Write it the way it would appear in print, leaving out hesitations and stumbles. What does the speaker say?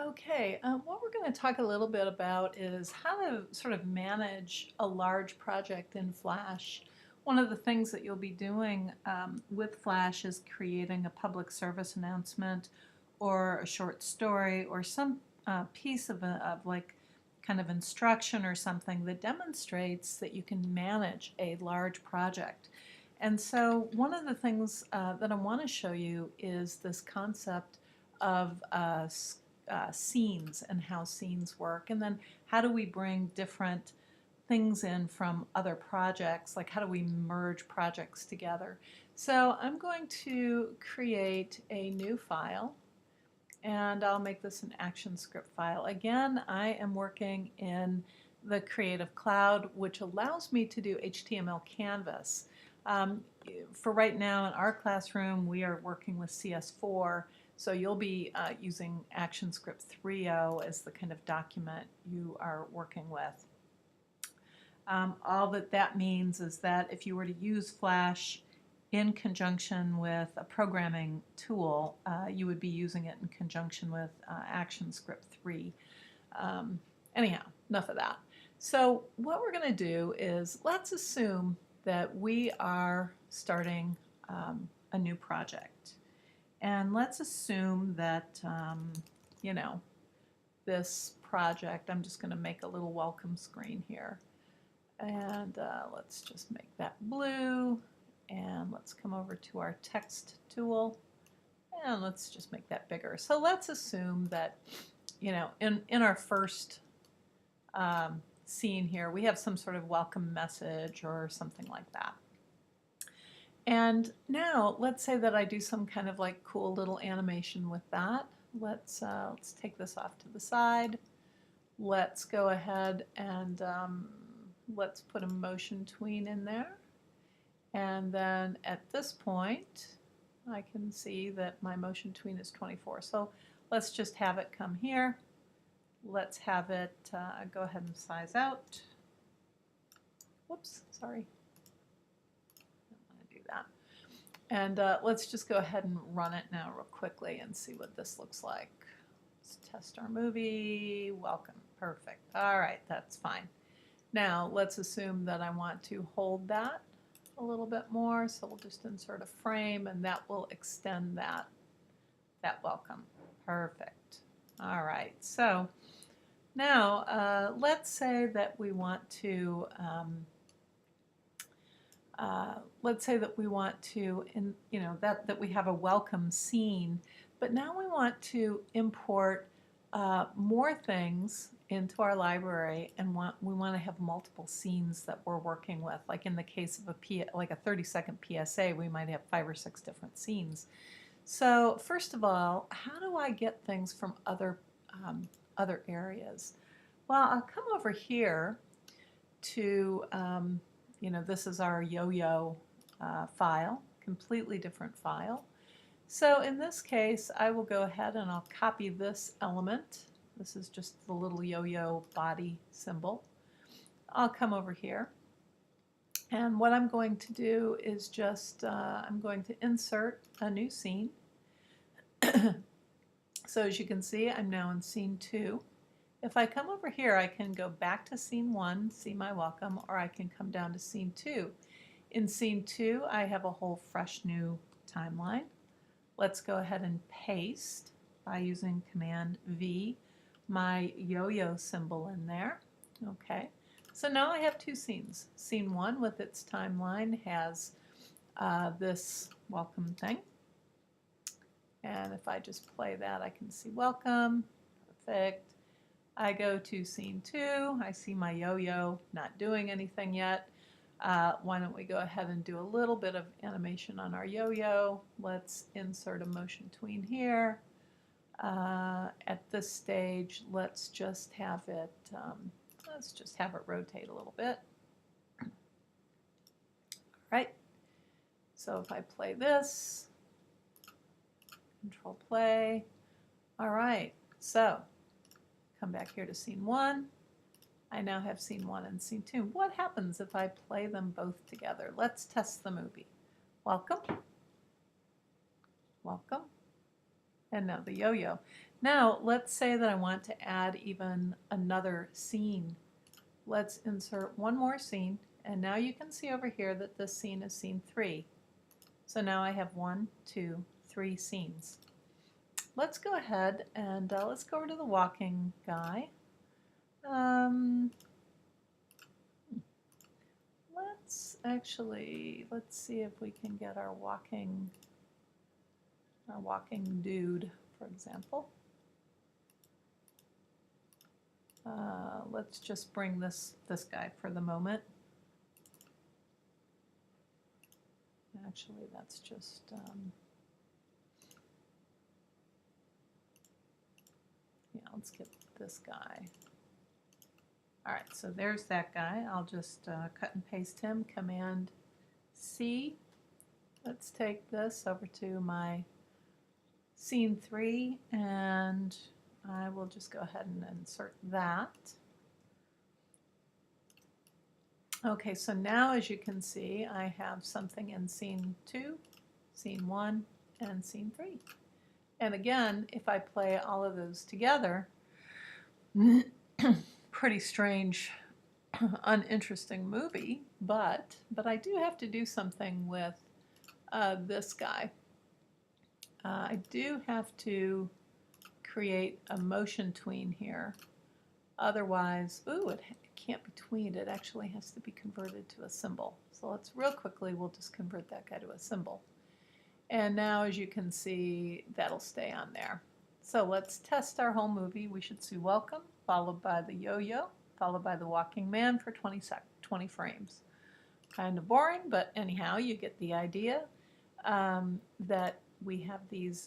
Okay, what we're going to talk a little bit about is how to sort of manage a large project in Flash. One of the things that you'll be doing with Flash is creating a public service announcement or a short story or some piece of like kind of instruction or something that demonstrates that you can manage a large project. And so one of the things that I want to show you is this concept of scenes and how scenes work, and then how do we bring different things in from other projects, like how do we merge projects together. So I'm going to create a new file, and I'll make this an action script file. Again, I am working in the Creative Cloud, which allows me to do HTML canvas. For right now in our classroom, we are working with CS4, so you'll be using ActionScript 3.0 as the kind of document you are working with. All that means is that if you were to use Flash in conjunction with a programming tool, you would be using it in conjunction with ActionScript 3. Anyhow, enough of that. So what we're going to do is let's assume that we are starting a new project. And let's assume that, you know, this project, I'm just going to make a little welcome screen here. And let's just make that blue. And let's come over to our text tool. And let's just make that bigger. So let's assume that, you know, in our first scene here, we have some sort of welcome message or something like that. And now let's say that I do some kind of like cool little animation with that. Let's take this off to the side. Let's go ahead and let's put a motion tween in there. And then at this point, I can see that my motion tween is 24. So let's just have it come here. Let's have it go ahead and size out. Whoops, sorry. And let's just go ahead and run it now real quickly and see what this looks like. Let's test our movie. Welcome. Perfect. All right, that's fine. Now let's assume that I want to hold that a little bit more. So we'll just insert a frame, and that will extend that welcome. Perfect. All right. So now let's say that we want to that we have a welcome scene, but now we want to import more things into our library, and we want to have multiple scenes that we're working with. Like in the case of like a 30-second PSA, we might have 5 or 6 different scenes. So first of all, how do I get things from other areas? Well, I'll come over here to this is our yo-yo file, completely different file. So in this case, I will go ahead and I'll copy this element. This is just the little yo-yo body symbol. I'll come over here, and what I'm going to do is just I'm going to insert a new scene. So as you can see, I'm now in scene 2. If I come over here, I can go back to scene 1, see my welcome, or I can come down to scene 2. In scene 2, I have a whole fresh new timeline. Let's go ahead and paste by using Command V my yo-yo symbol in there. Okay, so now I have 2 scenes. Scene 1 with its timeline has this welcome thing. And if I just play that, I can see welcome. Perfect. I go to scene 2, I see my yo-yo not doing anything yet. Why don't we go ahead and do a little bit of animation on our yo-yo. Let's insert a motion tween here. At this stage, let's just have it rotate a little bit. All right, so if I play this, control play. All right, so come back here to scene 1. I now have scene 1 and scene 2. What happens if I play them both together? Let's test the movie. Welcome. Welcome. And now the yo-yo. Now, let's say that I want to add even another scene. Let's insert one more scene, and now you can see over here that this scene is scene 3. So now I have 1, 2, 3 scenes. Let's go ahead and let's go over to the walking guy. Let's see if we can get our walking dude, for example. Let's just bring this guy for the moment. Actually, that's just yeah, let's get this guy. All right, so there's that guy. I'll just cut and paste him, Command C. Let's take this over to my scene 3, and I will just go ahead and insert that. Okay, so now as you can see, I have something in scene 2, scene 1, and scene 3. And again, if I play all of those together, pretty strange, uninteresting movie, but I do have to do something with this guy. I do have to create a motion tween here. Otherwise, it can't be tweened. It actually has to be converted to a symbol. So let's real quickly, we'll just convert that guy to a symbol. And now, as you can see, that'll stay on there. So let's test our whole movie. We should see welcome, followed by the yo-yo, followed by the walking man for 20 frames. Kind of boring, but anyhow, you get the idea that we have these